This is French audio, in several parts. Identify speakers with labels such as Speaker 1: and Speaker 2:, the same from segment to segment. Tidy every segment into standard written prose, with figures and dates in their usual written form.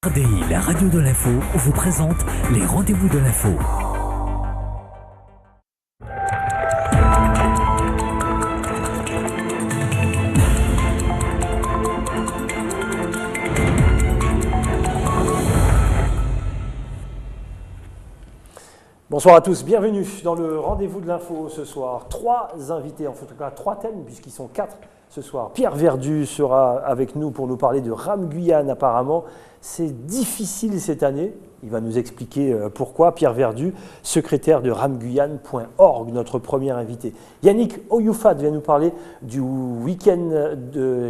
Speaker 1: RDI, la radio de l'info, vous présente les rendez-vous de l'info.
Speaker 2: Bonsoir à tous, bienvenue dans le rendez-vous de l'info ce soir. 3 invités, en tout cas 3 thèmes, puisqu'ils sont 4 ce soir. Pierre Verdu sera avec nous pour nous parler de RAM Guyane apparemment. C'est difficile cette année, il va nous expliquer pourquoi. Pierre Verdu, secrétaire de ramguyane.org, notre premier invité. Yannick Oyoufat vient nous parler du week-end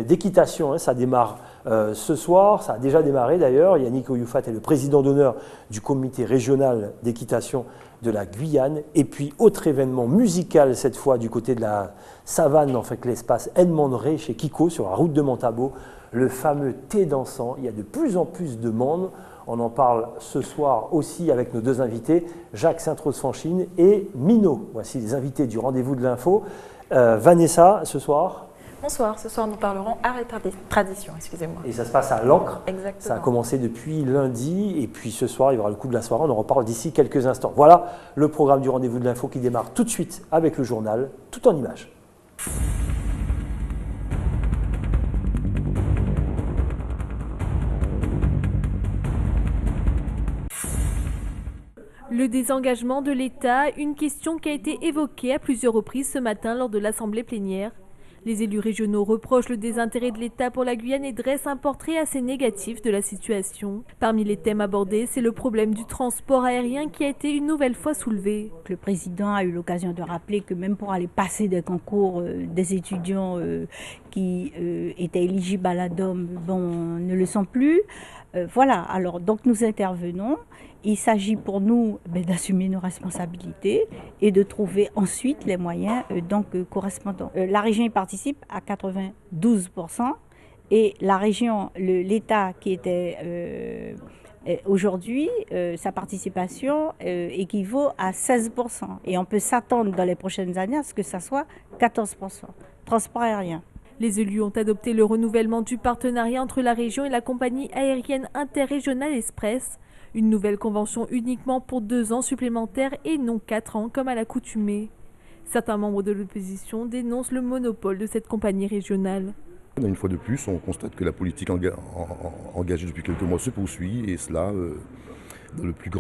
Speaker 2: d'équitation, ça démarre ce soir, ça a déjà démarré d'ailleurs. Yannick Oyoufat est le président d'honneur du comité régional d'équitation de la Guyane. Et puis, autre événement musical cette fois du côté de la savane, en fait l'espace Edmondré chez Kiko sur la route de Montabo, le fameux thé dansant. Il y a de plus en plus de monde. On en parle ce soir aussi avec nos 2 invités, Jacques Sainte-Rose-Fanchine et Mino. Voici les invités du rendez-vous de l'info. Vanessa, ce soir.
Speaker 3: Bonsoir, ce soir nous parlerons art et tradition, excusez-moi.
Speaker 2: Et ça se passe à l'Ancre.
Speaker 3: Exactement.
Speaker 2: Ça a commencé depuis lundi et puis ce soir il y aura le coup de la soirée, on en reparle d'ici quelques instants. Voilà le programme du rendez-vous de l'info qui démarre tout de suite avec le journal, tout en images.
Speaker 4: Le désengagement de l'État, une question qui a été évoquée à plusieurs reprises ce matin lors de l'Assemblée plénière. Les élus régionaux reprochent le désintérêt de l'État pour la Guyane et dressent un portrait assez négatif de la situation. Parmi les thèmes abordés, c'est le problème du transport aérien qui a été une nouvelle fois soulevé.
Speaker 5: Le président a eu l'occasion de rappeler que même pour aller passer des concours, des étudiants qui étaient éligibles à la DOM, ne le sont plus. Voilà, alors donc nous intervenons. Il s'agit pour nous d'assumer nos responsabilités et de trouver ensuite les moyens correspondants. La région y participe à 92% et la région, l'État qui était aujourd'hui, sa participation équivaut à 16%. Et on peut s'attendre dans les prochaines années à ce que ça soit 14%. Transport aérien.
Speaker 4: Les élus ont adopté le renouvellement du partenariat entre la région et la compagnie aérienne interrégionale Express. Une nouvelle convention uniquement pour 2 ans supplémentaires et non 4 ans comme à l'accoutumée. Certains membres de l'opposition dénoncent le monopole de cette compagnie régionale.
Speaker 6: Une fois de plus, on constate que la politique engagée depuis quelques mois se poursuit et cela pour le plus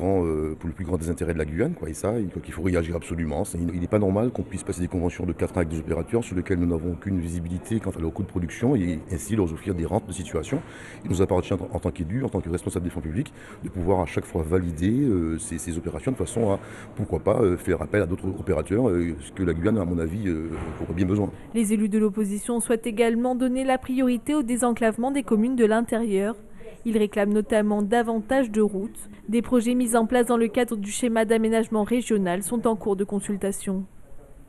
Speaker 6: grand désintérêt de la Guyane. Et ça, il faut réagir absolument. Il n'est pas normal qu'on puisse passer des conventions de 4 ans avec des opérateurs sur lesquels nous n'avons aucune visibilité quant à leur coût de production et ainsi leur offrir des rentes de situation. Il nous appartient en tant qu'élus, en tant que responsables des fonds publics, de pouvoir à chaque fois valider ces opérations de façon à, pourquoi pas, faire appel à d'autres opérateurs, ce que la Guyane, à mon avis, aurait bien besoin.
Speaker 4: Les élus de l'opposition souhaitent également donner la priorité au désenclavement des communes de l'intérieur. Ils réclament notamment davantage de routes. Des projets mis en place dans le cadre du schéma d'aménagement régional sont en cours de consultation.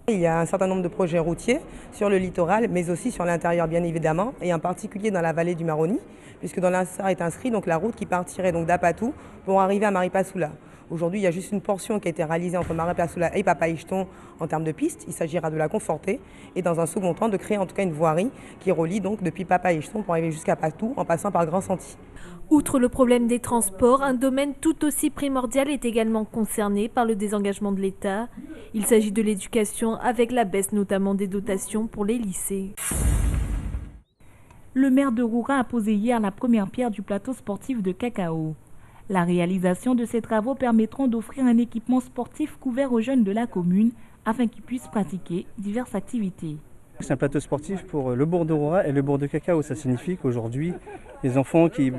Speaker 7: Il y a un certain nombre de projets routiers sur le littoral, mais aussi sur l'intérieur bien évidemment, et en particulier dans la vallée du Maroni, puisque dans l'insert est inscrit la route qui partirait d'Apatou pour arriver à Maripasoula. Aujourd'hui, il y a juste une portion qui a été réalisée entre Maripasoula et Papaïcheton en termes de piste. Il s'agira de la conforter et dans un second temps de créer en tout cas une voirie qui relie depuis Papaïcheton pour arriver jusqu'à Patou en passant par Grand Senti.
Speaker 4: Outre le problème des transports, un domaine tout aussi primordial est également concerné par le désengagement de l'État. Il s'agit de l'éducation avec la baisse notamment des dotations pour les lycées.
Speaker 8: Le maire de Roura a posé hier la première pierre du plateau sportif de Cacao. La réalisation de ces travaux permettront d'offrir un équipement sportif couvert aux jeunes de la commune afin qu'ils puissent pratiquer diverses activités.
Speaker 9: C'est un plateau sportif pour le bourg de Roura et le bourg de Cacao. Ça signifie qu'aujourd'hui, les enfants qui,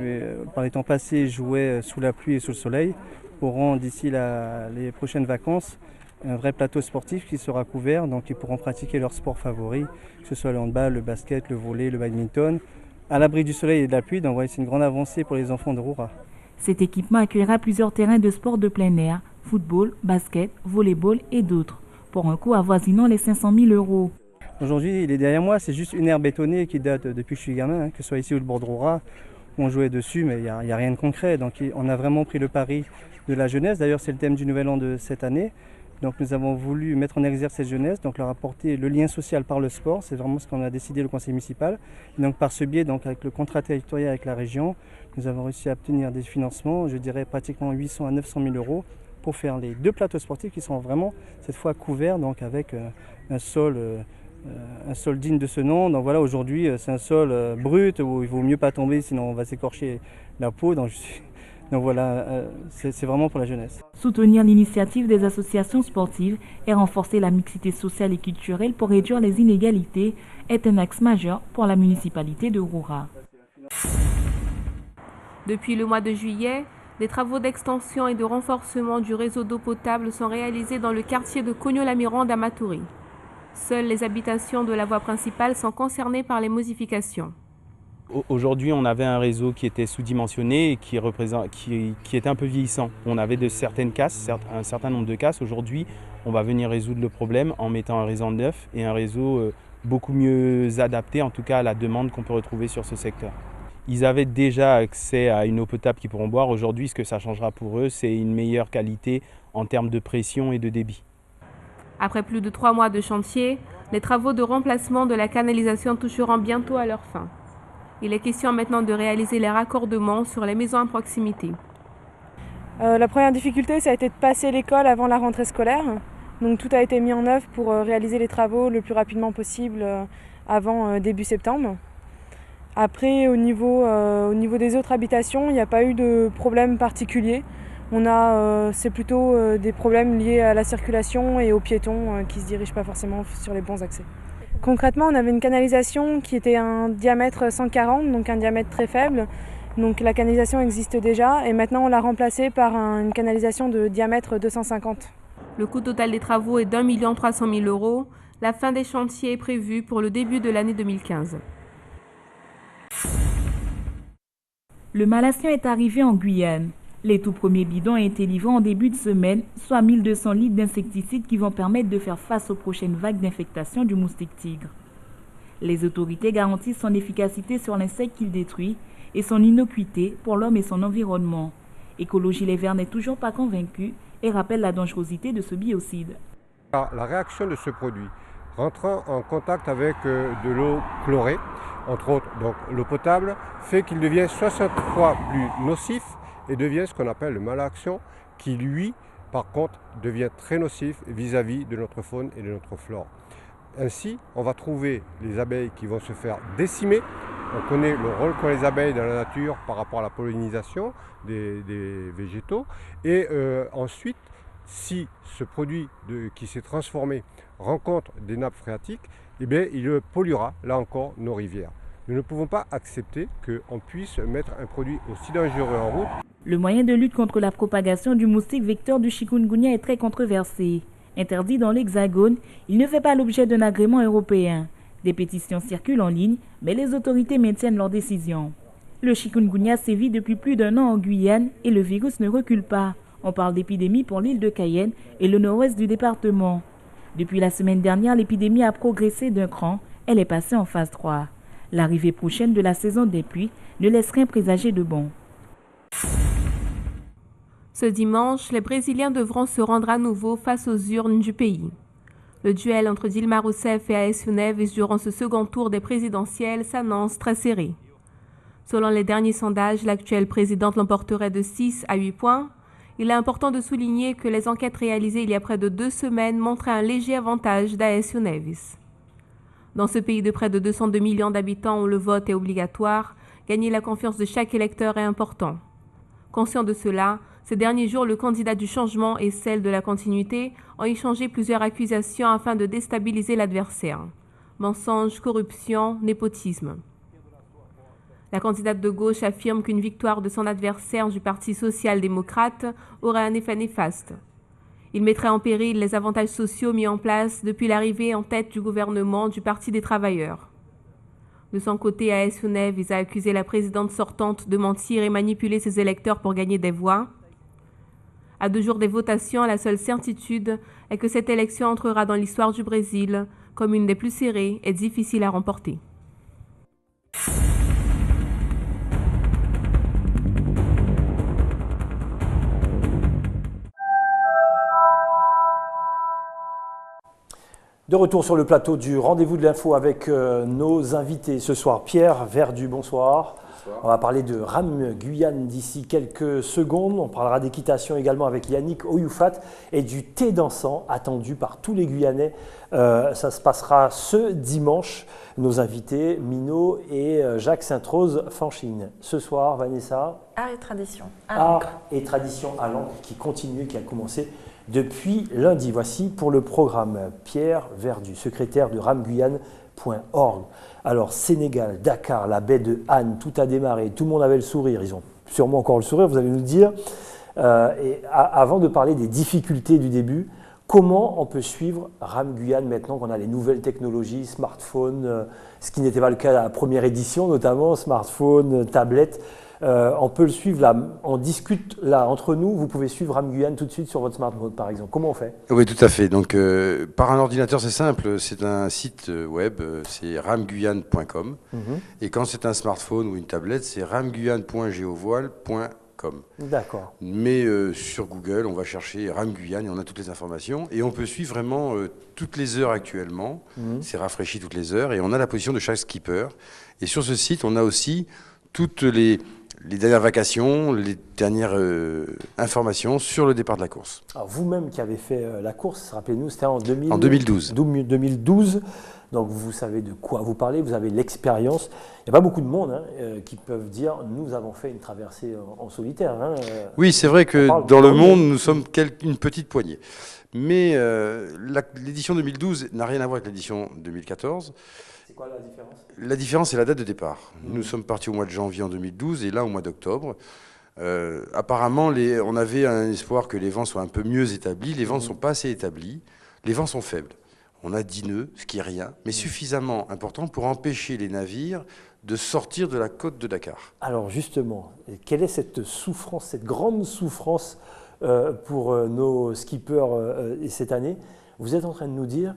Speaker 9: par les temps passés, jouaient sous la pluie et sous le soleil, auront d'ici les prochaines vacances un vrai plateau sportif qui sera couvert. Donc ils pourront pratiquer leur sport favori, que ce soit le handball, le basket, le volley, le badminton, à l'abri du soleil et de la pluie. Donc c'est une grande avancée pour les enfants de Roura.
Speaker 8: Cet équipement accueillera plusieurs terrains de sport de plein air, football, basket, volleyball et d'autres, pour un coût avoisinant les 500 000 €.
Speaker 9: Aujourd'hui, il est derrière moi, c'est juste une aire bétonnée qui date depuis que je suis gamin, que ce soit ici ou le bord de Roura, où on jouait dessus, mais il n'y a rien de concret. Donc on a vraiment pris le pari de la jeunesse. D'ailleurs, c'est le thème du Nouvel An de cette année. Donc nous avons voulu mettre en exergue cette jeunesse, donc leur apporter le lien social par le sport, c'est vraiment ce qu'on a décidé le conseil municipal. Et donc par ce biais, donc avec le contrat territorial avec la région, nous avons réussi à obtenir des financements, je dirais pratiquement 800 à 900 000 euros pour faire les 2 plateaux sportifs qui sont vraiment cette fois couverts, donc avec un sol digne de ce nom. Donc voilà, aujourd'hui c'est un sol brut où il vaut mieux pas tomber sinon on va s'écorcher la peau. Donc voilà, c'est vraiment pour la jeunesse.
Speaker 8: Soutenir l'initiative des associations sportives et renforcer la mixité sociale et culturelle pour réduire les inégalités est un axe majeur pour la municipalité de Roura.
Speaker 4: Depuis le mois de juillet, des travaux d'extension et de renforcement du réseau d'eau potable sont réalisés dans le quartier de Cogno-la-Mirande à Matoury. Seules les habitations de la voie principale sont concernées par les modifications.
Speaker 10: Aujourd'hui, on avait un réseau qui était sous-dimensionné et qui était un peu vieillissant. On avait certaines casses, un certain nombre de casses. Aujourd'hui, on va venir résoudre le problème en mettant un réseau neuf et un réseau beaucoup mieux adapté, en tout cas à la demande qu'on peut retrouver sur ce secteur. Ils avaient déjà accès à une eau potable qu'ils pourront boire. Aujourd'hui, ce que ça changera pour eux, c'est une meilleure qualité en termes de pression et de débit.
Speaker 4: Après plus de 3 mois de chantier, les travaux de remplacement de la canalisation toucheront bientôt à leur fin. Il est question maintenant de réaliser les raccordements sur les maisons à proximité.
Speaker 11: La première difficulté, ça a été de passer l'école avant la rentrée scolaire. Donc tout a été mis en œuvre pour réaliser les travaux le plus rapidement possible avant début septembre. Après, au niveau des autres habitations, il n'y a pas eu de problème particulier. C'est plutôt des problèmes liés à la circulation et aux piétons qui ne se dirigent pas forcément sur les bons accès. Concrètement, on avait une canalisation qui était un diamètre 140, donc un diamètre très faible. Donc la canalisation existe déjà et maintenant on l'a remplacée par une canalisation de diamètre 250.
Speaker 4: Le coût total des travaux est d'1 300 000 €. La fin des chantiers est prévue pour le début de l'année 2015.
Speaker 8: Le Malassien est arrivé en Guyane. Les tout premiers bidons ont été livrés en début de semaine, soit 1200 litres d'insecticides qui vont permettre de faire face aux prochaines vagues d'infectation du moustique tigre. Les autorités garantissent son efficacité sur l'insecte qu'il détruit et son innocuité pour l'homme et son environnement. Écologie Les Verts n'est toujours pas convaincue et rappelle la dangerosité de ce biocide.
Speaker 12: La réaction de ce produit rentrant en contact avec de l'eau chlorée, entre autres donc l'eau potable, fait qu'il devient 60 fois plus nocif et devient ce qu'on appelle le malaction, qui lui, par contre, devient très nocif vis-à-vis de notre faune et de notre flore. Ainsi, on va trouver les abeilles qui vont se faire décimer. On connaît le rôle qu'ont les abeilles dans la nature par rapport à la pollinisation des végétaux. Et ensuite, si ce produit qui s'est transformé rencontre des nappes phréatiques, eh bien, il polluera, là encore, nos rivières. Nous ne pouvons pas accepter qu'on puisse mettre un produit aussi dangereux en route.
Speaker 8: Le moyen de lutte contre la propagation du moustique vecteur du chikungunya est très controversé. Interdit dans l'Hexagone, il ne fait pas l'objet d'un agrément européen. Des pétitions circulent en ligne, mais les autorités maintiennent leur décision. Le chikungunya sévit depuis plus d'1 an en Guyane et le virus ne recule pas. On parle d'épidémie pour l'île de Cayenne et le nord-ouest du département. Depuis la semaine dernière, l'épidémie a progressé d'un cran. Elle est passée en phase 3. L'arrivée prochaine de la saison des pluies ne laisse rien présager de bon.
Speaker 4: Ce dimanche, les Brésiliens devront se rendre à nouveau face aux urnes du pays. Le duel entre Dilma Rousseff et Aécio Neves durant ce second tour des présidentielles s'annonce très serré. Selon les derniers sondages, l'actuelle présidente l'emporterait de 6 à 8 points. Il est important de souligner que les enquêtes réalisées il y a près de 2 semaines montraient un léger avantage d'Aécio Neves. Dans ce pays de près de 202 millions d'habitants où le vote est obligatoire, gagner la confiance de chaque électeur est important. Conscient de cela, ces derniers jours, le candidat du changement et celle de la continuité ont échangé plusieurs accusations afin de déstabiliser l'adversaire. Mensonges, corruption, népotisme. La candidate de gauche affirme qu'une victoire de son adversaire du Parti social-démocrate aurait un effet néfaste. Il mettrait en péril les avantages sociaux mis en place depuis l'arrivée en tête du gouvernement du Parti des travailleurs. De son côté, Aécio Neves a accusé la présidente sortante de mentir et manipuler ses électeurs pour gagner des voix. À 2 jours des votations, la seule certitude est que cette élection entrera dans l'histoire du Brésil comme une des plus serrées et difficiles à remporter.
Speaker 2: De retour sur le plateau du rendez-vous de l'info avec nos invités ce soir. Pierre Verdu, bonsoir. Bonsoir. On va parler de Ram Guyane d'ici quelques secondes. On parlera d'équitation également avec Yannick Oyoufat et du thé dansant attendu par tous les Guyanais. Ça se passera ce dimanche. Nos invités, Mino et Jacques Sainte-Rose Fanchine. Ce soir, Vanessa.
Speaker 3: Art et tradition.
Speaker 2: Art et tradition à l'encre qui continue, qui a commencé depuis lundi. Voici pour le programme Pierre Verdu, secrétaire de ramguyane.org. Alors Sénégal, Dakar, la baie de Han, tout a démarré, tout le monde avait le sourire, ils ont sûrement encore le sourire, vous allez nous le dire. Avant de parler des difficultés du début, comment on peut suivre Ram Guyane maintenant qu'on a les nouvelles technologies, smartphones, ce qui n'était pas le cas à la première édition notamment, smartphone, tablette. On peut le suivre là, on discute là entre nous, vous pouvez suivre Ram Guyane tout de suite sur votre smartphone par exemple. Comment on fait?
Speaker 13: Oui, tout à fait. Donc par un ordinateur c'est simple, c'est un site web, c'est ramguyane.com et quand c'est un smartphone ou une tablette c'est ramguyane.geovoile.com.
Speaker 2: D'accord.
Speaker 13: Mais sur Google on va chercher Ram Guyane et on a toutes les informations et on peut suivre vraiment toutes les heures actuellement, c'est rafraîchi toutes les heures et on a la position de chaque skipper et sur ce site on a aussi toutes les dernières vacations, les dernières informations sur le départ de la course.
Speaker 2: Alors vous-même qui avez fait la course, rappelez-nous, c'était en
Speaker 13: 2012.
Speaker 2: 2012, donc vous savez de quoi vous parlez, vous avez l'expérience. Il n'y a pas beaucoup de monde qui peuvent dire « nous avons fait une traversée en solitaire ».
Speaker 13: Oui, c'est vrai que dans le monde, nous sommes une petite poignée. Mais l'édition 2012 n'a rien à voir avec l'édition 2014.
Speaker 2: C'est quoi la différence?
Speaker 13: La différence, c'est la date de départ. Nous sommes partis au mois de janvier en 2012 et là au mois d'octobre. Apparemment, on avait un espoir que les vents soient un peu mieux établis. Les vents ne sont pas assez établis. Les vents sont faibles. On a 10 nœuds, ce qui est rien, mais suffisamment important pour empêcher les navires de sortir de la côte de Dakar.
Speaker 2: Alors justement, quelle est cette souffrance, cette grande souffrance pour nos skippers cette année? Vous êtes en train de nous dire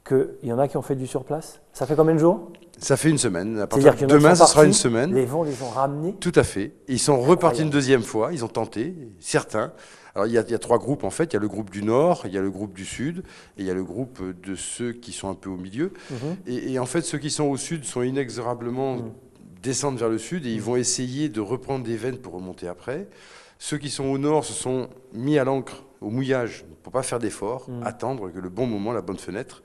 Speaker 2: qu'il y en a qui ont fait du surplace. Ça fait combien de jours?
Speaker 13: Ça fait une semaine. À partir de demain, ça sera une semaine.
Speaker 2: Les vents les ont ramenés?
Speaker 13: Tout à fait. Ils sont repartis une deuxième fois. Ils ont tenté, certains. Alors, il y a 3 groupes, en fait. Il y a le groupe du Nord, il y a le groupe du Sud, et il y a le groupe de ceux qui sont un peu au milieu. Et en fait, ceux qui sont au Sud sont inexorablement descendent vers le Sud, et ils vont essayer de reprendre des veines pour remonter après. Ceux qui sont au Nord se sont mis à l'ancre, au mouillage, pour ne pas faire d'efforts, attendre que le bon moment, la bonne fenêtre.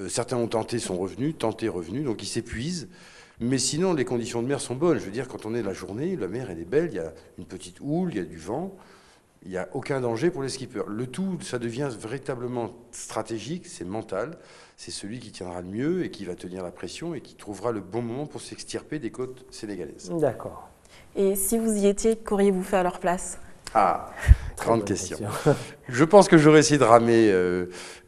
Speaker 13: Certains ont tenté, sont revenus, tenté, revenus, donc ils s'épuisent. Mais sinon, les conditions de mer sont bonnes. Je veux dire, quand on est la journée, la mer elle est belle, il y a une petite houle, il y a du vent, il n'y a aucun danger pour les skippers. Le tout, ça devient véritablement stratégique, c'est mental. C'est celui qui tiendra le mieux et qui va tenir la pression et qui trouvera le bon moment pour s'extirper des côtes sénégalaises.
Speaker 2: D'accord.
Speaker 3: Et si vous y étiez, qu'auriez-vous fait à leur place?
Speaker 13: Ah, grande question. Je pense que j'aurais essayé de ramer,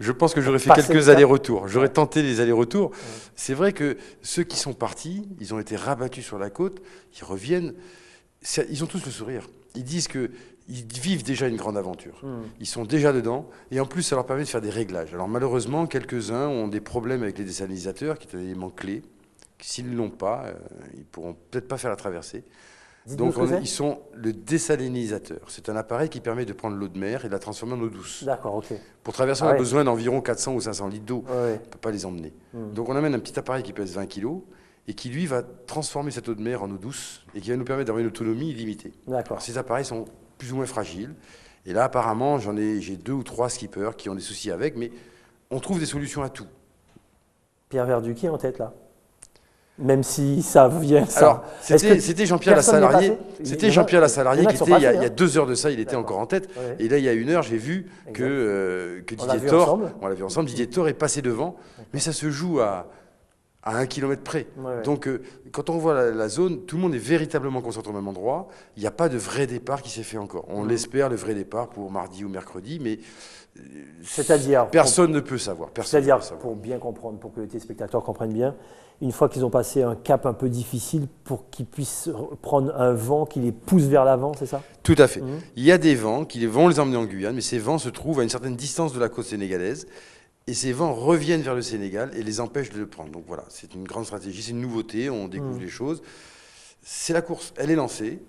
Speaker 13: je pense que j'aurais fait quelques allers-retours. J'aurais tenté les allers-retours. C'est vrai que ceux qui sont partis, ils ont été rabattus sur la côte, ils reviennent, ils ont tous le sourire. Ils disent qu'ils vivent déjà une grande aventure. Ils sont déjà dedans et en plus ça leur permet de faire des réglages. Alors malheureusement, quelques-uns ont des problèmes avec les désalinisateur qui est un élément clé. S'ils ne l'ont pas, ils ne pourront peut-être pas faire la traversée. Donc ils sont le désalinisateur. C'est un appareil qui permet de prendre l'eau de mer et de la transformer en eau douce.
Speaker 2: D'accord, ok.
Speaker 13: Pour traverser, on a besoin d'environ 400 ou 500 litres d'eau.
Speaker 2: Ouais.
Speaker 13: On ne peut pas les emmener. Donc on amène un petit appareil qui pèse 20 kg et qui lui va transformer cette eau de mer en eau douce et qui va nous permettre d'avoir une autonomie illimitée.
Speaker 2: D'accord.
Speaker 13: Ces appareils sont plus ou moins fragiles. Et là, apparemment, j'ai 2 ou 3 skippers qui ont des soucis avec, mais on trouve des solutions à tout.
Speaker 2: Pierre Verdu, qui est en tête là? Même si ça vient.
Speaker 13: Alors, c'était Jean-Pierre Lassalarié. C'était Jean-Pierre Lassalarié qui était, il y a 2 heures de ça, il était encore en tête. Ouais. Et là, il y a 1 heure, j'ai vu que Didier Thor, on l'a vu ensemble, Didier Thor est passé devant, mais ça se joue à 1 kilomètre près. Ouais. Donc, quand on voit la zone, tout le monde est véritablement concentré au même endroit. Il n'y a pas de vrai départ qui s'est fait encore. On l'espère, le vrai départ pour mardi ou mercredi, mais personne ne peut savoir.
Speaker 2: C'est-à-dire, pour bien comprendre, pour que les téléspectateurs comprennent bien, une fois qu'ils ont passé un cap un peu difficile, pour qu'ils puissent prendre un vent qui les pousse vers l'avant, c'est ça?
Speaker 13: Tout à fait. Il y a des vents qui vont les emmener en Guyane, mais ces vents se trouvent à une certaine distance de la côte sénégalaise. Et ces vents reviennent vers le Sénégal et les empêchent de le prendre. Donc voilà, c'est une grande stratégie, c'est une nouveauté, on découvre les choses. C'est la course, elle est lancée.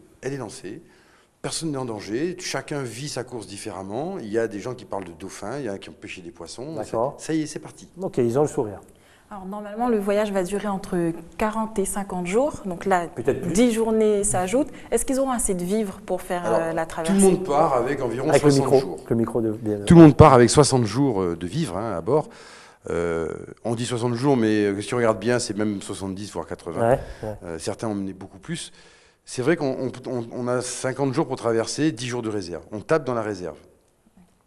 Speaker 13: Personne n'est en danger, chacun vit sa course différemment. Il y a des gens qui parlent de dauphins, il y en a qui ont pêché des poissons.
Speaker 2: D'accord.
Speaker 13: Ça y est, c'est parti.
Speaker 2: Ok, ils ont le sourire.
Speaker 3: Alors, normalement, le voyage va durer entre 40 et 50 jours. Donc là,
Speaker 2: Peut-être plus.
Speaker 3: 10 journées s'ajoutent. Est-ce qu'ils auront assez de vivres pour faire la traversée?
Speaker 13: Tout le monde part avec environ
Speaker 2: Avec
Speaker 13: 60 jours.
Speaker 2: le micro de...
Speaker 13: Tout le monde part avec 60 jours de vivres à bord. On dit 60 jours, mais si on regarde bien, c'est même 70, voire 80.
Speaker 2: Ouais.
Speaker 13: Certains ont mené beaucoup plus. C'est vrai qu'on a 50 jours pour traverser, 10 jours de réserve. On tape dans la réserve.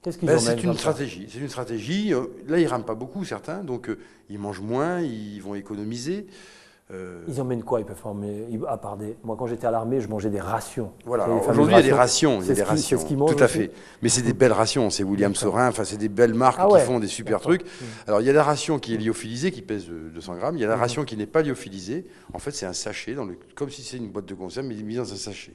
Speaker 2: Qu'est-ce qu'ils emmènent
Speaker 13: C'est une
Speaker 2: comme ça
Speaker 13: stratégie. C'est une stratégie. Là, ils ne rament pas beaucoup, certains, donc ils mangent moins, ils vont économiser.
Speaker 2: Ils emmènent quoi? Ils peuvent emmener, à part des... Moi, quand j'étais à l'armée, je mangeais des rations.
Speaker 13: Voilà.
Speaker 2: Les fameuses
Speaker 13: Aujourd'hui, il y a des rations.
Speaker 2: C'est ce qu'ils mangent
Speaker 13: Tout à
Speaker 2: aussi.
Speaker 13: fait. Mais c'est des belles rations. C'est William Sorin. Enfin, c'est des belles marques
Speaker 2: Ah ouais.
Speaker 13: qui font des super trucs. Alors, il y a la ration qui est lyophilisée, qui pèse 200 grammes. Il y a la ration qui n'est pas lyophilisée. En fait, c'est un sachet, comme si c'est une boîte de conserve, mais mis dans un sachet.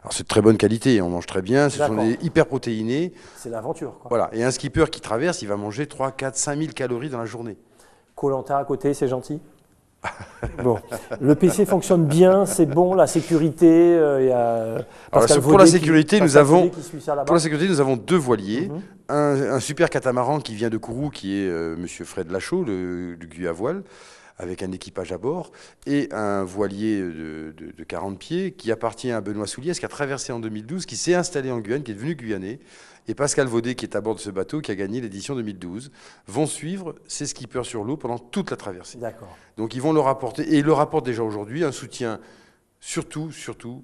Speaker 13: Alors, c'est de très bonne qualité. On mange très bien. Ce sont des hyper protéinés.
Speaker 2: C'est l'aventure, quoi.
Speaker 13: Voilà. Et un skipper qui traverse, il va manger 3, 4, 5 000 calories dans la journée.
Speaker 2: Koh-Lanta à côté, c'est gentil. Bon, le PC fonctionne bien, c'est bon, la sécurité.
Speaker 13: Pour la sécurité, nous avons 2 voiliers, un super catamaran qui vient de Kourou, qui est Monsieur Fred Lachaud, du Guy à voile, avec un équipage à bord, et un voilier de 40 pieds qui appartient à Benoît Souliès, qui a traversé en 2012, qui s'est installé en Guyane, qui est devenu guyanais. Et Pascal Vaudet, qui est à bord de ce bateau, qui a gagné l'édition 2012, vont suivre ces skippers sur l'eau pendant toute la traversée.
Speaker 2: D'accord.
Speaker 13: Donc ils vont leur apporter, et ils leur apportent déjà aujourd'hui, un soutien surtout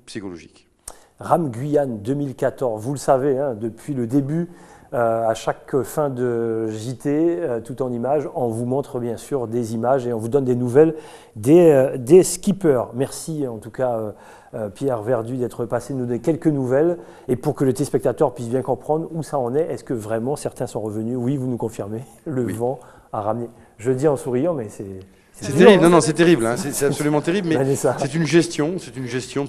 Speaker 13: psychologique.
Speaker 2: RAM Guyane 2014, vous le savez, hein, depuis le début, à chaque fin de JT, tout en images, on vous montre bien sûr des images et on vous donne des nouvelles des skippers. Merci en tout cas Pierre Verdu d'être passé nous donner quelques nouvelles et pour que le téléspectateur puisse bien comprendre où ça en est. Est-ce que vraiment certains sont revenus? Oui, vous nous confirmez, le vent a ramené. Je dis en souriant, mais c'est...
Speaker 13: C'est terrible, non, c'est terrible, hein. C'est absolument terrible, mais
Speaker 2: Vanessa.
Speaker 13: c'est une gestion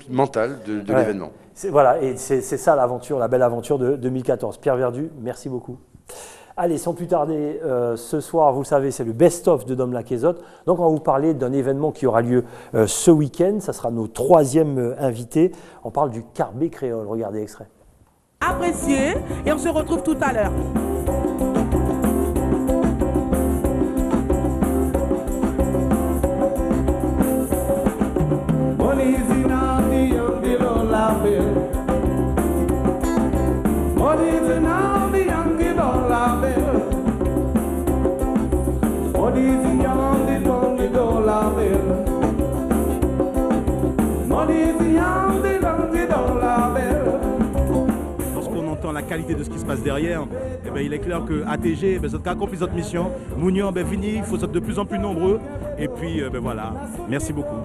Speaker 13: mentale de l'événement.
Speaker 2: Voilà, et c'est ça l'aventure, la belle aventure de 2014. Pierre Verdu, merci beaucoup. Allez, sans plus tarder, ce soir, vous le savez, c'est le best-of de Dom Laquezotte. Donc, on va vous parler d'un événement qui aura lieu ce week-end. Ça sera nos 3e invités. On parle du Carbet créole. Regardez l'extrait.
Speaker 14: Appréciez, et on se retrouve tout à l'heure.
Speaker 15: Lorsqu'on entend la qualité de ce qui se passe derrière, eh ben, il est clair que ATG, ben, ça accomplit notre mission. Mounion, ben, fini, il faut être de plus en plus nombreux. Et puis, ben, voilà, merci beaucoup.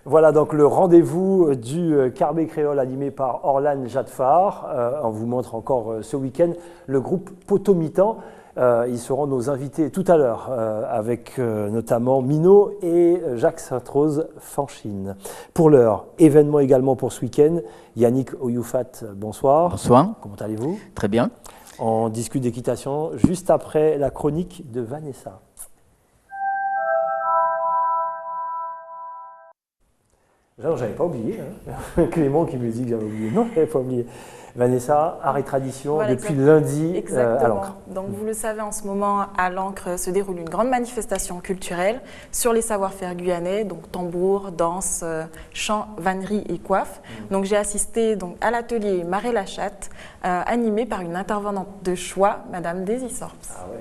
Speaker 2: Voilà donc le rendez-vous du Carbet créole animé par Orlan Jadfar. On vous montre encore ce week-end le groupe Potomitan. Ils seront nos invités tout à l'heure avec notamment Mino et Jacques Sainte-Rose Fanchine. Pour l'heure, événement également pour ce week-end. Yannick Oyoufat, bonsoir.
Speaker 16: Bonsoir.
Speaker 2: Comment allez-vous?
Speaker 16: Très bien.
Speaker 2: On discute d'équitation juste après la chronique de Vanessa. Non, j'avais pas oublié. Hein. Clément qui me dit que j'avais oublié. Non, j'avais pas oublié. Vanessa, Art et Tradition,
Speaker 3: voilà,
Speaker 2: depuis lundi
Speaker 3: exactement.
Speaker 2: à l'Ancre.
Speaker 3: Donc vous le savez, en ce moment, à l'Ancre se déroule une grande manifestation culturelle sur les savoir-faire guyanais, donc tambour, danse, chant, vannerie et coiffe. Donc j'ai assisté donc, à l'atelier Marée la Chatte, animé par une intervenante de choix, Madame Daisy Sorps.
Speaker 2: Ah ouais.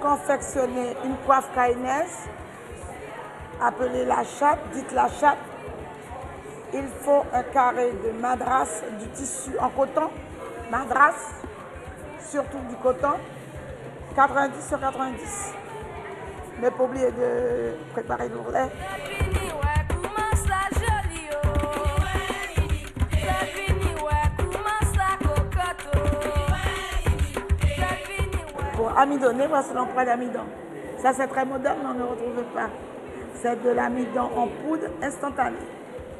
Speaker 17: Confectionner une coiffe caïnaise appelée la chatte, dite la chatte.
Speaker 16: il faut un carré de madras, du tissu en coton, madras, surtout du coton, 90 sur 90. Ne pas oublier de préparer l'ourlet. Pour amidonner, voici l'emploi d'amidon. Ça c'est très moderne, mais on ne retrouve pas. C'est de l'amidon en poudre instantanée,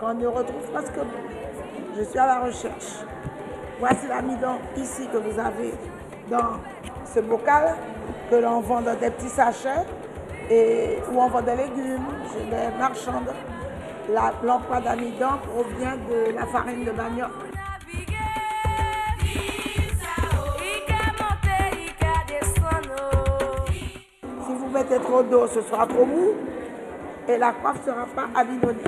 Speaker 16: qu'on ne retrouve presque plus. Je suis à la recherche. Voici l'amidon ici que vous avez dans ce bocal, que l'on vend dans des petits sachets, et où on vend des légumes, chez les marchandes. L'emploi d'amidon provient de la farine de manioc. Si vous mettez trop d'eau, ce sera trop mou et la coiffe ne sera pas amidonnée.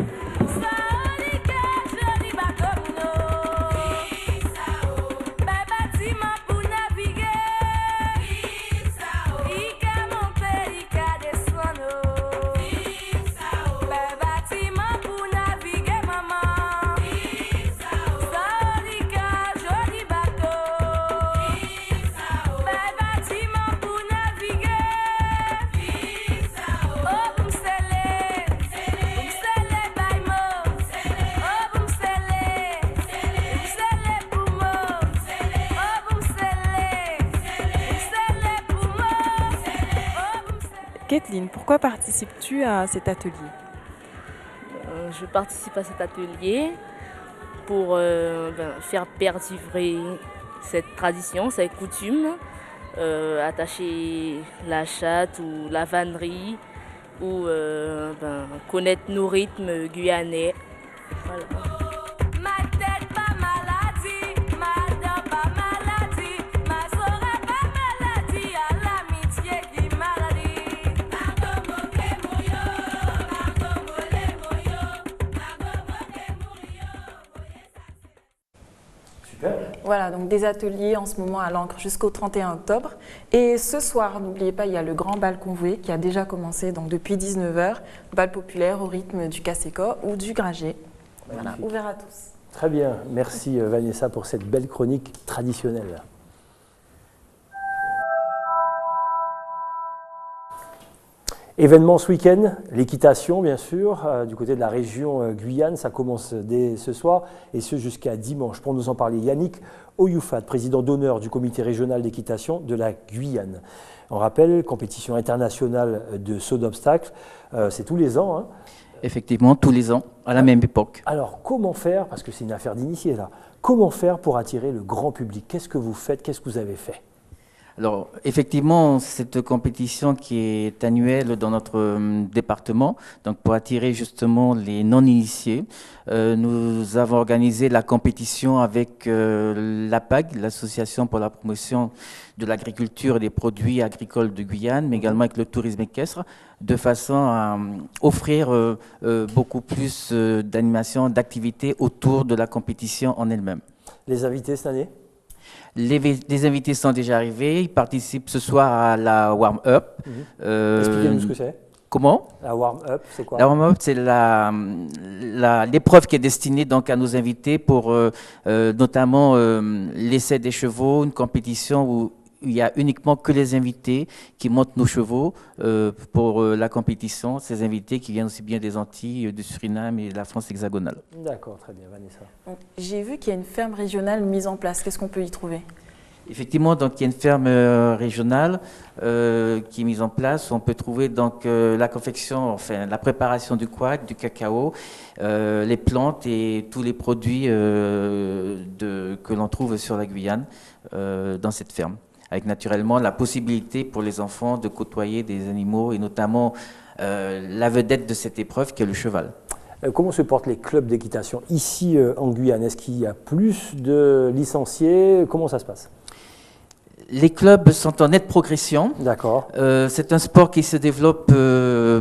Speaker 3: Kathleen, pourquoi participes-tu à cet atelier?
Speaker 17: Je participe à cet atelier pour faire perdurer cette tradition, cette coutume, attacher la chatte ou la vannerie ou connaître nos rythmes guyanais. Voilà.
Speaker 3: Voilà, donc des ateliers en ce moment à l'Ancre jusqu'au 31 octobre. Et ce soir, n'oubliez pas, il y a le grand bal convoué qui a déjà commencé donc depuis 19h, bal populaire au rythme du Kaseko ou du Gragé. Voilà, ouvert à tous.
Speaker 2: Très bien, merci Vanessa pour cette belle chronique traditionnelle. Événement ce week-end, l'équitation bien sûr, du côté de la région Guyane, ça commence dès ce soir et ce jusqu'à dimanche. Pour nous en parler, Yannick Oyoufat, président d'honneur du comité régional d'équitation de la Guyane. On rappelle, compétition internationale de saut d'obstacles, c'est tous les ans. Hein.
Speaker 18: Effectivement, tous les ans, à la même époque.
Speaker 2: Alors comment faire, parce que c'est une affaire d'initié là, comment faire pour attirer le grand public? Qu'est-ce que vous faites, qu'est-ce que vous avez fait?
Speaker 18: Alors, effectivement, cette compétition qui est annuelle dans notre département, donc pour attirer justement les non-initiés, nous avons organisé la compétition avec l'APAG, l'Association pour la promotion de l'agriculture et des produits agricoles de Guyane, mais également avec le tourisme équestre, de façon à offrir beaucoup plus d'animations, d'activités autour de la compétition en elle-même.
Speaker 2: Les invités cette année ?
Speaker 18: Les invités sont déjà arrivés, ils participent ce soir à la warm-up.
Speaker 2: Expliquez-nous ce que c'est.
Speaker 18: Comment?
Speaker 2: La warm-up, c'est quoi?
Speaker 18: La warm-up, c'est l'épreuve qui est destinée donc à nos invités pour notamment l'essai des chevaux, une compétition où il n'y a uniquement que les invités qui montent nos chevaux pour la compétition. Ces invités qui viennent aussi bien des Antilles, du Suriname et de la France hexagonale.
Speaker 2: D'accord, très bien, Vanessa.
Speaker 3: J'ai vu qu'il y a une ferme régionale mise en place. Qu'est-ce qu'on peut y trouver?
Speaker 18: Effectivement, donc il y a une ferme régionale qui est mise en place. On peut trouver donc la confection, enfin la préparation du couac, du cacao, les plantes et tous les produits que l'on trouve sur la Guyane dans cette ferme. Avec naturellement la possibilité pour les enfants de côtoyer des animaux et notamment la vedette de cette épreuve qui est le cheval.
Speaker 2: Comment se portent les clubs d'équitation ici en Guyane? Est-ce qu'il y a plus de licenciés? Comment ça se passe?
Speaker 18: Les clubs sont en nette progression.
Speaker 2: D'accord.
Speaker 18: C'est un sport qui se développe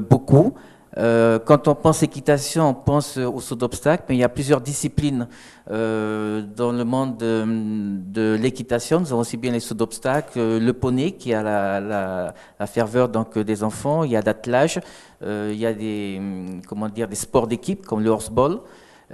Speaker 18: beaucoup. Quand on pense équitation, on pense au saut d'obstacle, mais il y a plusieurs disciplines dans le monde de l'équitation. Nous avons aussi bien les sauts d'obstacle, le poney qui a la ferveur donc, des enfants, il y a l'attelage, il y a des sports d'équipe comme le horseball,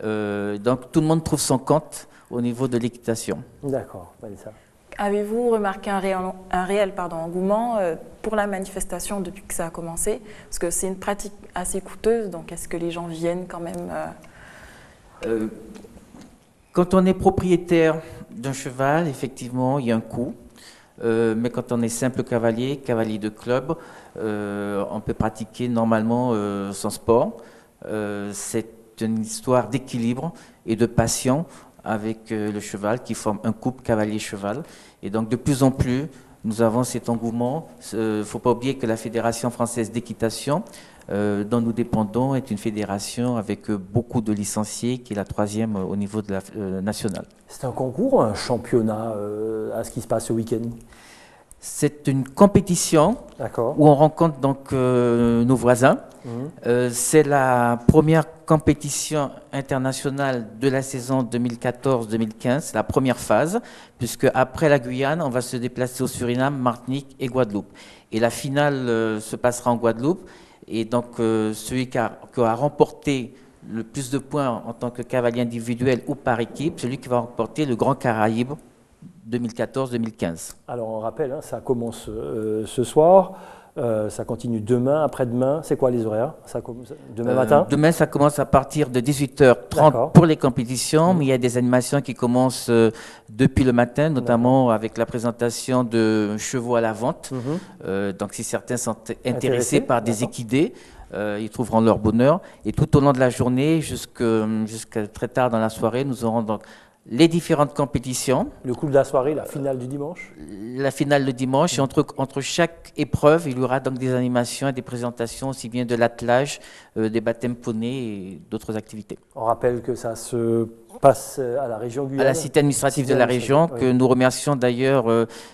Speaker 18: Donc tout le monde trouve son compte au niveau de l'équitation.
Speaker 2: D'accord, Vanessa.
Speaker 3: Avez-vous remarqué un réel engouement pour la manifestation depuis que ça a commencé? Parce que c'est une pratique assez coûteuse, donc est-ce que les gens viennent quand même
Speaker 18: Quand on est propriétaire d'un cheval, effectivement, il y a un coût. Mais quand on est simple cavalier de club, on peut pratiquer normalement son sport. C'est une histoire d'équilibre et de passion avec le cheval qui forme un couple cavalier-cheval. Et donc de plus en plus, nous avons cet engouement. Il ne faut pas oublier que la Fédération française d'équitation, dont nous dépendons, est une fédération avec beaucoup de licenciés, qui est la 3e au niveau de la nationale. C'est
Speaker 2: un concours, un championnat à ce qui se passe ce week-end?
Speaker 18: C'est une compétition où on rencontre donc nos voisins. C'est la première compétition internationale de la saison 2014-2015, la première phase, puisque après la Guyane, on va se déplacer au Suriname, Martinique et Guadeloupe. Et la finale se passera en Guadeloupe. Et donc celui qui a remporté le plus de points en tant que cavalier individuel ou par équipe, celui qui va remporter le Grand Caraïbe 2014-2015.
Speaker 2: Alors on rappelle, hein, ça commence ce soir, ça continue demain, après-demain. C'est quoi les horaires? Demain matin?
Speaker 18: Demain, ça commence à partir de 18h30 pour les compétitions, mais il y a des animations qui commencent depuis le matin, notamment avec la présentation de chevaux à la vente. Donc si certains sont intéressés par des équidés, ils trouveront leur bonheur. Et tout au long de la journée, jusqu'à très tard dans la soirée, nous aurons donc les différentes compétitions.
Speaker 2: Le coup de la soirée, la finale du dimanche?
Speaker 18: La finale le dimanche. Et entre chaque épreuve, il y aura donc des animations et des présentations, aussi bien de l'attelage, des baptêmes poney et d'autres activités.
Speaker 2: On rappelle que ça se passe à la région Guyane.
Speaker 18: À la cité administrative de la région, que nous remercions d'ailleurs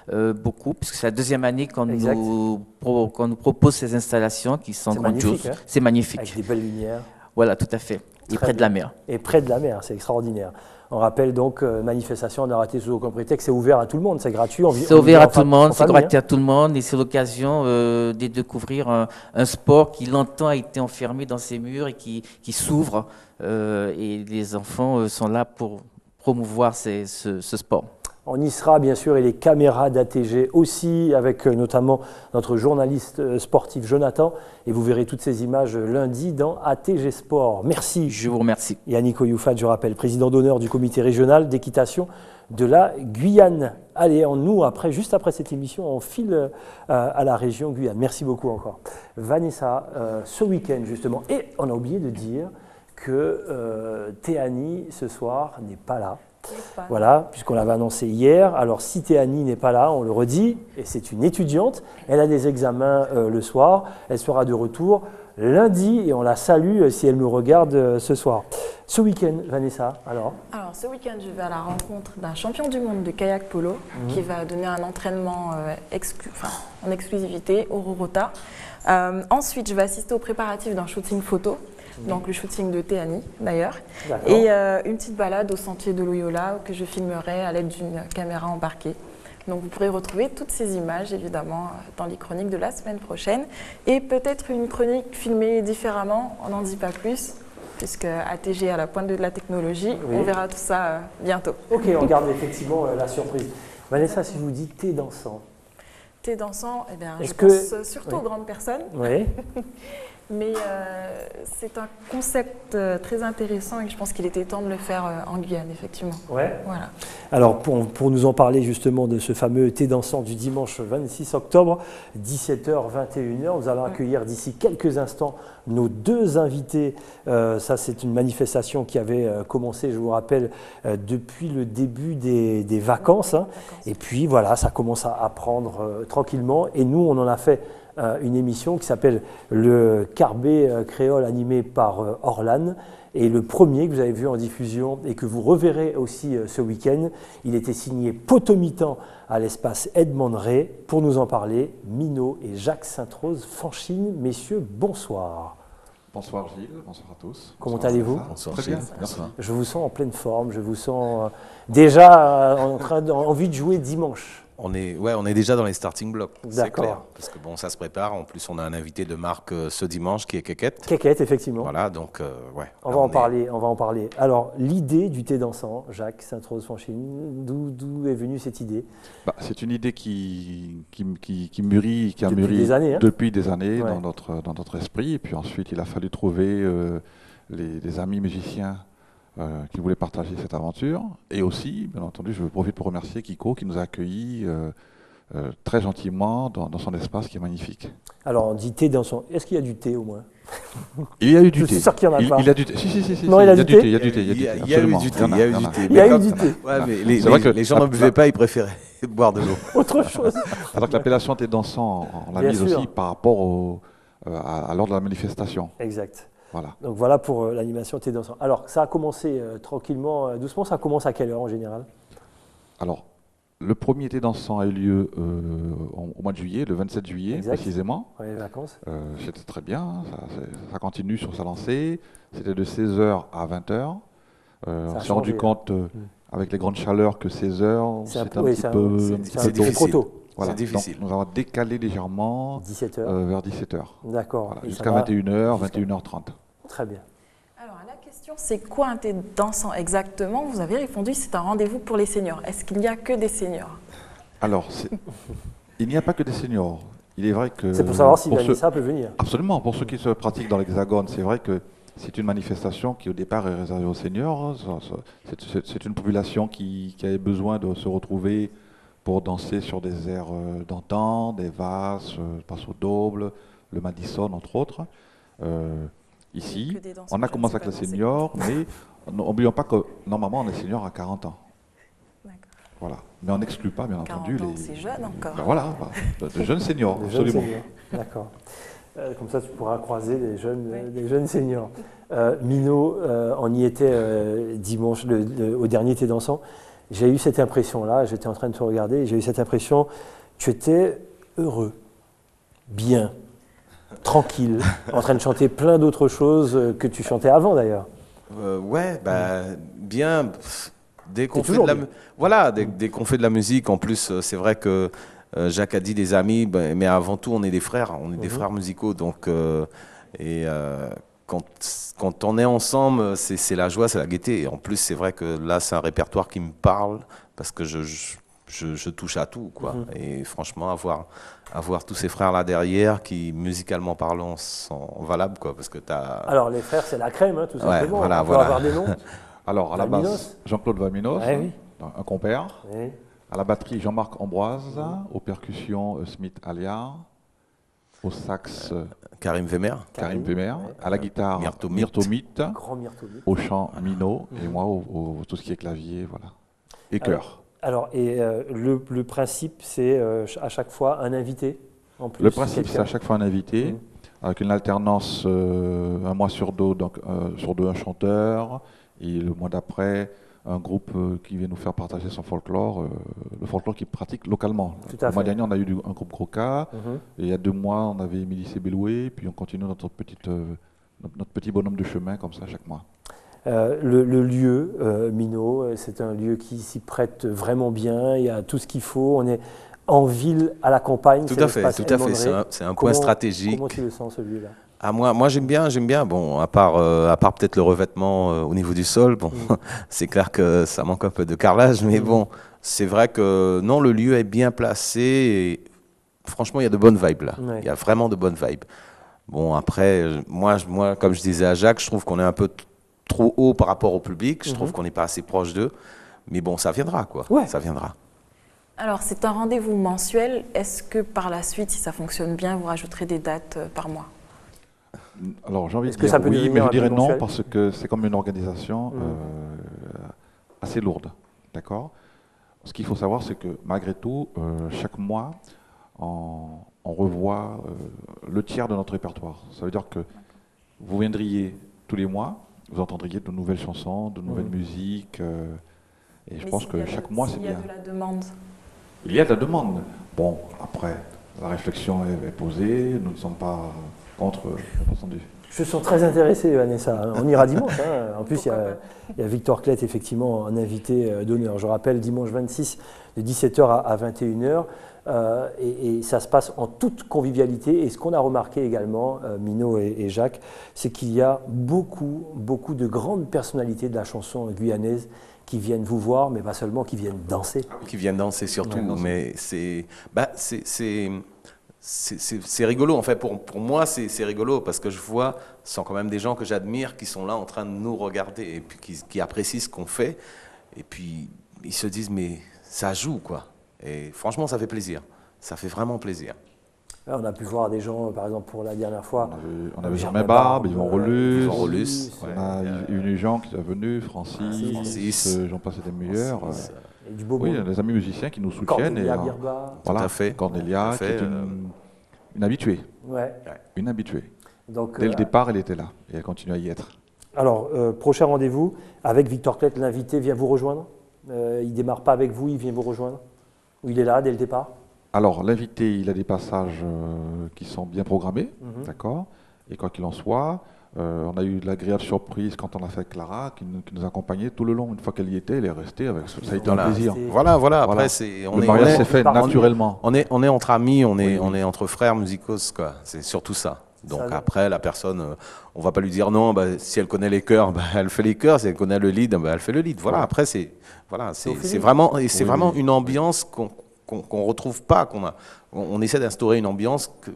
Speaker 18: beaucoup, puisque c'est la 2e année qu'on nous propose ces installations qui sont grandioses. Hein. C'est magnifique.
Speaker 2: Avec des belles lumières.
Speaker 18: Voilà, tout à fait. Et près de la mer.
Speaker 2: Et près de la mer, c'est extraordinaire. On rappelle donc, manifestation, on a raté sous aucun prétexte, c'est ouvert à tout le monde, c'est gratuit.
Speaker 18: C'est ouvert à tout le monde, c'est gratuit à tout le monde et c'est l'occasion de découvrir un sport qui longtemps a été enfermé dans ses murs et qui s'ouvre. Et les enfants sont là pour promouvoir ce sport. On y sera bien sûr et les caméras d'ATG aussi, avec notamment notre journaliste sportif Jonathan. Et vous verrez toutes ces images lundi dans ATG Sport. Merci. Je vous remercie. Yannick Oyoufat, je rappelle, président d'honneur du comité régional d'équitation de la Guyane. Allez, juste après cette émission, on file à la région Guyane. Merci beaucoup encore. Vanessa, ce week-end justement, et on a oublié de dire que Théani ce soir n'est pas là. Voilà, puisqu'on l'avait annoncé hier. Alors si Théani n'est pas là, on le redit, et c'est une étudiante, elle a des examens le soir, elle sera de retour lundi et on la salue si elle nous regarde ce soir. Ce week-end, Vanessa, alors
Speaker 3: ce week-end, je vais à la rencontre d'un champion du monde de kayak polo qui va donner un entraînement en exclusivité au Rorota. Ensuite, je vais assister aux préparatifs d'un shooting photo. Donc le shooting de Théani d'ailleurs, et une petite balade au sentier de Loyola que je filmerai à l'aide d'une caméra embarquée. Donc vous pourrez retrouver toutes ces images évidemment dans les chroniques de la semaine prochaine et peut-être une chronique filmée différemment, on n'en dit pas plus puisque ATG est à la pointe de la technologie, on verra tout ça bientôt.
Speaker 2: Ok, on garde effectivement la surprise. Vanessa, si je vous dis thé dansant.
Speaker 3: Thé dansant, eh bien, je pense surtout aux grandes personnes. Oui. Mais c'est un concept très intéressant et je pense qu'il était temps de le faire en Guyane, effectivement.
Speaker 2: Ouais.
Speaker 3: Voilà.
Speaker 2: Alors, pour nous en parler justement de ce fameux thé dansant du dimanche 26 octobre, 17h-21h, nous allons accueillir d'ici quelques instants nos deux invités. Ça, c'est une manifestation qui avait commencé, je vous rappelle, depuis le début des vacances. Hein. Et puis, voilà, ça commence à prendre tranquillement. Et nous, on en a fait une émission qui s'appelle le Carbet Créole animé par Orlan. Et le premier que vous avez vu en diffusion et que vous reverrez aussi ce week-end, il était signé Potomitan à l'espace Edmond Ray. Pour nous en parler, Mino et Jacques Sainte-Rose Fanchine. Messieurs, bonsoir.
Speaker 19: Bonsoir Gilles, bonsoir à tous.
Speaker 2: Comment allez-vous?
Speaker 19: Bonsoir Gilles, merci.
Speaker 2: Je vous sens en pleine forme, je vous sens déjà envie de jouer dimanche.
Speaker 20: On est déjà dans les starting blocks, c'est
Speaker 2: D'accord.
Speaker 20: clair. Parce que bon, ça se prépare. En plus, on a un invité de marque ce dimanche qui est Kékette.
Speaker 2: Kékette, effectivement.
Speaker 20: Voilà, donc ouais.
Speaker 2: On va en parler. Alors, l'idée du thé dansant, Jacques Sainte-Rose-Fanchine, d'où est venue cette idée?
Speaker 19: C'est une idée qui mûrit, qui a
Speaker 2: Depuis
Speaker 19: mûri
Speaker 2: des années, hein.
Speaker 19: depuis des années
Speaker 2: Ouais.
Speaker 19: dans notre esprit. Et puis ensuite, il a fallu trouver les amis musiciens qui voulaient partager cette aventure. Et aussi, bien entendu, je profite pour remercier Kiko qui nous a accueillis très gentiment dans son espace qui est magnifique.
Speaker 2: Alors, on dit thé dansant. Est-ce qu'il y a du thé au moins?
Speaker 19: Il y a eu du
Speaker 2: Je
Speaker 19: thé.
Speaker 2: suis sûr qu'il y en a pas.
Speaker 19: Il a du thé. Si.
Speaker 2: Non, il y a du thé.
Speaker 19: Il y a du thé.
Speaker 20: Il y a eu
Speaker 19: absolument.
Speaker 20: du thé.
Speaker 19: Il y en a.
Speaker 2: Il y a eu du thé.
Speaker 20: Ouais, mais
Speaker 19: C'est vrai que
Speaker 20: les gens n'en buvaient pas, ils préféraient boire de l'eau.
Speaker 2: Autre chose.
Speaker 19: Alors que l'appellation thé dansant, on l'a
Speaker 2: Bien
Speaker 19: mise
Speaker 2: sûr.
Speaker 19: aussi par rapport à l'ordre de la manifestation.
Speaker 2: Exact.
Speaker 19: Voilà.
Speaker 2: Donc voilà pour l'animation thé dansant. Alors, ça a commencé tranquillement, doucement. Ça commence à quelle heure en général?
Speaker 19: Alors, le premier thé dansant a eu lieu au mois de juillet, le 27 juillet
Speaker 2: Exact.
Speaker 19: précisément.
Speaker 2: Ouais, les vacances.
Speaker 19: C'était très bien, ça continue sur sa lancée. C'était de 16h à 20h. On s'est rendu compte avec les grandes chaleurs que 16h,
Speaker 2: C'est un
Speaker 19: c'est
Speaker 2: peu-
Speaker 19: un
Speaker 2: oui,
Speaker 19: petit
Speaker 2: c'est un-
Speaker 19: peu
Speaker 2: c'est un peu trop tôt.
Speaker 19: Voilà.
Speaker 20: C'est difficile.
Speaker 19: Donc, nous avons décalé légèrement
Speaker 2: 17h.
Speaker 19: vers 17h.
Speaker 2: D'accord.
Speaker 19: Voilà,
Speaker 2: Et
Speaker 19: jusqu'à
Speaker 2: ça va
Speaker 19: 21h, 21h30.
Speaker 2: Très bien.
Speaker 3: Alors, à la question, c'est quoi un thé dansant exactement? Vous avez répondu, c'est un rendez-vous pour les seniors. Est-ce qu'il n'y a que des seniors?
Speaker 19: Alors, il n'y a pas que des seniors. Il est vrai que...
Speaker 2: C'est pour savoir si
Speaker 19: pour
Speaker 2: Vanessa peut venir.
Speaker 19: Absolument. Pour ceux qui se pratiquent dans l'Hexagone, c'est vrai que c'est une manifestation qui, au départ, est réservée aux seniors. C'est une population qui avait besoin de se retrouver pour danser sur des airs d'antan, des valses, Paso Doble, le Madison, entre autres. Ici, on a commencé avec les seniors, mais n'oublions pas que normalement, on est senior à 40 ans. Voilà. Mais on n'exclut pas, bien entendu,
Speaker 3: 40 ans, c'est jeune encore.
Speaker 19: Ben voilà, de jeunes seniors,
Speaker 2: Des jeunes
Speaker 19: absolument.
Speaker 2: seniors. D'accord. Comme ça, tu pourras croiser des jeunes seniors. Mino, on y était dimanche au dernier thé dansant. J'ai eu cette impression-là, j'étais en train de te regarder, et j'ai eu cette impression, tu étais heureux, bien, tranquille, en train de chanter plein d'autres choses que tu chantais avant d'ailleurs.
Speaker 20: Bien. Dès qu'on fait dès qu'on fait de la musique, en plus, c'est vrai que Jacques a dit des amis, mais avant tout, on est des frères, des frères musicaux. Donc, quand on est ensemble, c'est la joie, c'est la gaieté. Et en plus, c'est vrai que là, c'est un répertoire qui me parle parce que je touche à tout, quoi. Et franchement, avoir tous ces frères-là derrière qui, musicalement parlant, sont valables, quoi, parce que
Speaker 2: Alors, les frères, c'est la crème, hein, tout simplement.
Speaker 20: Voilà,
Speaker 2: on peut avoir des noms.
Speaker 19: Alors, à la
Speaker 2: Vaminos.
Speaker 19: basse, Jean-Claude Vaminos,
Speaker 2: oui.
Speaker 19: un compère.
Speaker 2: Oui.
Speaker 19: À la batterie, Jean-Marc Ambroise. Aux percussions, Smith Alia. Au sax,
Speaker 20: Karim Vemer.
Speaker 19: À la guitare, Myrtomite.
Speaker 2: Grand Myrtomite.
Speaker 19: Au chant, Mino. Et moi, tout ce qui est clavier, voilà. Et chœur.
Speaker 2: Alors, le principe, c'est à chaque fois un invité en plus.
Speaker 19: Le principe, c'est à chaque fois un invité, avec une alternance un mois sur deux, donc sur deux un chanteur, et le mois d'après, un groupe qui vient nous faire partager son folklore, le folklore qu'il pratique localement. Le mois dernier, on a eu un groupe Croca, et il y a 2 mois, on avait Émilie Sebéloué, puis on continue notre petit bonhomme de chemin comme ça chaque mois.
Speaker 2: Le lieu, Mino, c'est un lieu qui s'y prête vraiment bien, il y a tout ce qu'il faut, on est en ville, à la campagne.
Speaker 20: Tout à fait, c'est un point stratégique.
Speaker 2: Comment tu le sens, ce lieu-là?
Speaker 20: Moi j'aime bien. Bon, à part peut-être le revêtement au niveau du sol, bon, c'est clair que ça manque un peu de carrelage, mais bon, c'est vrai que non, le lieu est bien placé et franchement, il y a de bonnes vibes là. Il y a vraiment de bonnes vibes. Bon, après, moi, comme je disais à Jacques, je trouve qu'on est un peu trop haut par rapport au public. Je trouve qu'on n'est pas assez proche d'eux. Mais bon, ça viendra, quoi. Ça viendra.
Speaker 3: Alors, c'est un rendez-vous mensuel. Est-ce que par la suite, si ça fonctionne bien, vous rajouterez des dates par mois?
Speaker 19: Alors, j'ai envie de dire oui, mais je dirais non, parce que c'est comme une organisation assez lourde. D'accord? Ce qu'il faut savoir, c'est que malgré tout, chaque mois, on revoit le tiers de notre répertoire. Ça veut dire que vous viendriez tous les mois, vous entendriez de nouvelles chansons, de nouvelles musiques, et je pense que chaque mois, c'est bien.
Speaker 3: Il y a de la demande.
Speaker 19: Il y a de la demande. Bon, après, la réflexion est posée, nous ne sommes pas contre, bien entendu.
Speaker 2: Je suis très intéressé, Vanessa. On ira dimanche. Hein. En plus, il y a Victor Klett, effectivement, un invité d'honneur. Je rappelle, dimanche 26, de 17h à 21h. Et ça se passe en toute convivialité. Et ce qu'on a remarqué également, Mino et Jacques, c'est qu'il y a beaucoup de grandes personnalités de la chanson guyanaise qui viennent vous voir, mais pas seulement, qui viennent danser.
Speaker 20: Qui viennent danser surtout, mais c'est rigolo. En fait, pour moi, c'est rigolo parce que je vois, ce sont quand même des gens que j'admire qui sont là en train de nous regarder et puis qui apprécient ce qu'on fait. Et puis, ils se disent, mais ça joue, quoi. Et franchement, ça fait plaisir. Ça fait vraiment plaisir.
Speaker 2: Là, on a pu voir des gens, par exemple, pour la dernière fois.
Speaker 19: On avait Germain Barbe, Yvon Rolus.
Speaker 20: Ouais.
Speaker 19: On a une gens qui sont venus, Francis, j'en passais des meilleurs.
Speaker 2: Et du beau
Speaker 19: oui, les amis musiciens qui nous soutiennent.
Speaker 2: Cornelia Birba.
Speaker 19: Voilà,
Speaker 20: tout à fait.
Speaker 19: Cornelia, qui est une habituée.
Speaker 2: Ouais.
Speaker 19: Une habituée.
Speaker 2: Donc,
Speaker 19: dès le départ, elle était là et elle continue à y être.
Speaker 2: Alors, prochain rendez-vous avec Victor Klett, l'invité vient vous rejoindre. Il ne démarre pas avec vous, il vient vous rejoindre. Ou il est là dès le départ?
Speaker 19: Alors, l'invité, il a des passages qui sont bien programmés, d'accord. Et quoi qu'il en soit, on a eu de l'agréable surprise quand on a fait Clara, qui nous accompagnait tout le long. Une fois qu'elle y était, elle est restée. Ça a été un plaisir.
Speaker 20: Voilà. Après,
Speaker 19: le mariage s'est fait naturellement.
Speaker 20: On est entre amis, on est entre frères musicos, quoi. C'est surtout ça. Donc après, la personne, on ne va pas lui dire non, si elle connaît les chœurs, elle fait les chœurs. Si elle connaît le lead, elle fait le lead. Voilà. Après, c'est vraiment une ambiance qu'on ne retrouve pas. On essaie d'instaurer une ambiance que,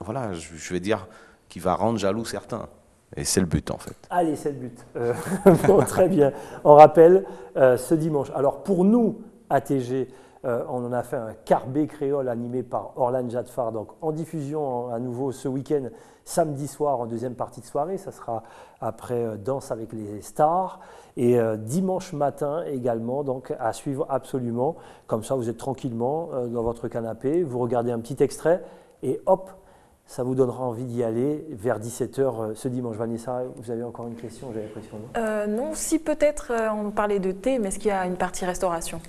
Speaker 20: voilà, je vais dire, qui va rendre jaloux certains. Et c'est le but, en fait.
Speaker 2: Allez, c'est le but. Bon, très bien. On rappelle ce dimanche. Alors, pour nous, ATG, on en a fait un Carbet créole animé par Orlan Jadfar. Donc, en diffusion à nouveau ce week-end, samedi soir, en deuxième partie de soirée. Ça sera après Danse avec les stars. Et dimanche matin également, donc à suivre absolument. Comme ça, vous êtes tranquillement dans votre canapé, vous regardez un petit extrait et hop, ça vous donnera envie d'y aller vers 17h ce dimanche. Vanessa, vous avez encore une question, j'ai l'impression, non?
Speaker 3: Non, si peut-être on parlait de thé, mais est-ce qu'il y a une partie restauration?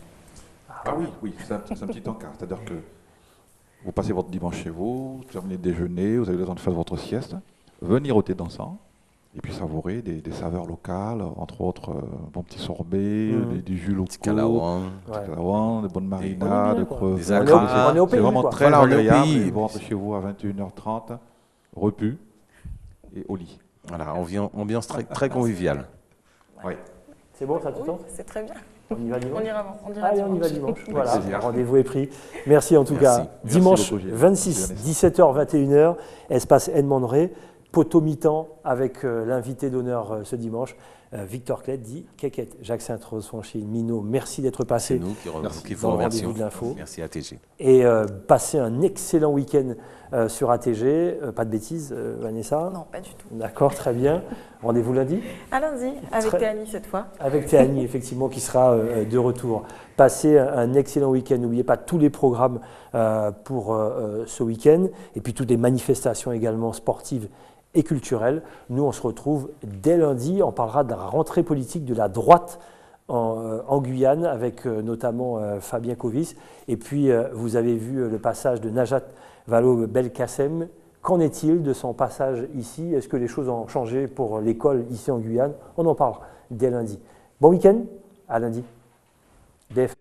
Speaker 19: Oui, c'est un petit encart. C'est-à-dire que vous passez votre dimanche chez vous, vous terminez de déjeuner, vous avez le temps de faire votre sieste, venir au thé dansant, et puis savourer des saveurs locales, entre autres bons petits sorbets, des jus locaux, des bonnes marinades,
Speaker 20: des agras.
Speaker 19: C'est vraiment très agréable. Et vous rentrez chez vous à 21h30, repu et au lit.
Speaker 20: Voilà, ambiance très conviviale.
Speaker 19: Oui.
Speaker 2: C'est bon, ça tout le temps?
Speaker 3: C'est très bien.
Speaker 2: On y va dimanche?
Speaker 3: Allez,
Speaker 2: on y va dimanche. Voilà, rendez-vous est pris. Merci en tout cas. Dimanche 26, 17h, 21h, espace Edmondré. Poteau mi-temps avec l'invité d'honneur ce dimanche, Victor Klett, dit Keket. Jacques Sainte-Rose-Franchi, Mino, merci d'être passé.
Speaker 20: C'est nous qui vous remercions.
Speaker 2: De l'info.
Speaker 20: Merci ATG.
Speaker 2: Et passez un excellent week-end sur ATG. Pas de bêtises, Vanessa?
Speaker 3: Non, pas du tout.
Speaker 2: D'accord, très bien. Rendez-vous lundi?
Speaker 3: À lundi, avec Théanie cette fois.
Speaker 2: Avec Théanie, effectivement, qui sera de retour. Passez un excellent week-end. N'oubliez pas tous les programmes pour ce week-end. Et puis toutes les manifestations également sportives et culturelle. Nous, on se retrouve dès lundi. On parlera de la rentrée politique de la droite en Guyane avec notamment Fabien Covis. Et puis, vous avez vu le passage de Najat Vallaud-Belkacem. Qu'en est-il de son passage ici? Est-ce que les choses ont changé pour l'école ici en Guyane? On en parle dès lundi. Bon week-end, à lundi. DF.